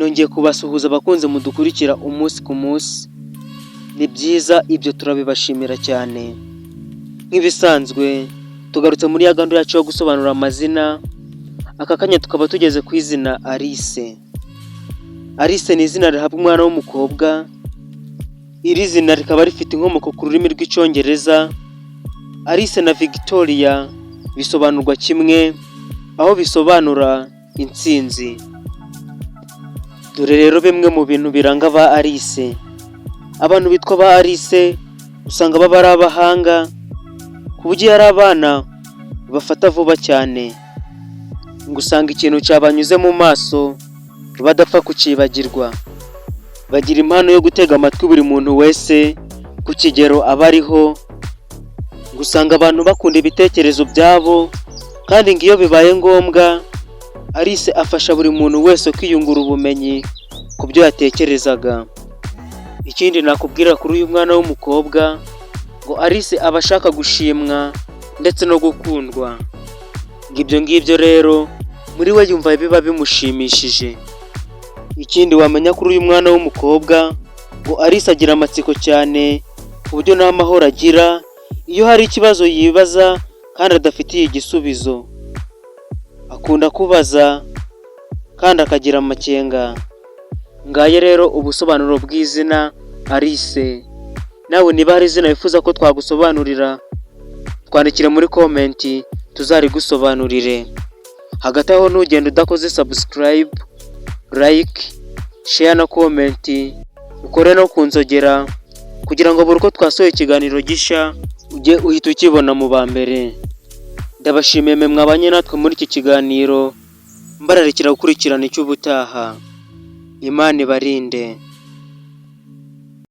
nongeye kubasuhuza abakunze mudukurikira umunsi ku munsi. Ni byiza, ibyo turabibashimira cyane. Nk'ibisanzwe tugarutse muri ya gahunda yacu yo gusobanura amazina. Aka kanya tukaba tugeze ku izina Alice. Alice ni izina rihabwa umwana w'umukobwa. Iri zina rikaba rifite inkomoko ku rurimi rw'Icyongereza. Alice na Victoria bisobanurwa kimwe, aho bisobanura intsinzi. Dore rero bimwe mu bintu biranga ba Alice. Abantu bitwa ba Alice usanga baba ari abahanga, ku buryo ari abana bafata vuba cyane. Ngo usanga ikintu cyabanyuze mu maso badapfa kucibagirwa. Bagira impano yo gutega amatwi buri muntu wese ku kigero aba ariho. Ngo usanga abantu bakunda ibitekerezo byabo, kandi ngo iyo bibaye ngombwa Alice afasha buri muntu wese kwiyungura ubumenyi ku byo yatekerezaga. Ikindi nakubwira kuri uyu mwana w'umukobwa, ngo Alice aba ashaka gushimwa ndetse no gukundwa. Ngo ibyo ngibyo rero muri we yumva biba bimushimishije. Ikindi wamenya kuri uyu mwana w'umukobwa, ngo Alice agira amatsiko cyane ku buryo nta mahoro agira iyo hari ikibazo yibaza kandi adafitiye igisubizo. Akunda kubaza kandi akagira amakenga. Ngaye rero ubusobanuro bw'izina Alice. Nawe niba hari izina wifuza ko twagusobanurira, twandikire muri komenti tuzarigusobanurire. Hagati aho ntugende udakoze subscribe, like, share na comment, ukore no kunzogera kugira ngo buri uko twasohoye ikiganiro gishya ujye uhita ukibona mu ba mbere. Ndabashimiye mwe mwabanye natwe muri iki kiganiro, mbararikira gukurikirana icy'ubutaha. Imana ibarinde.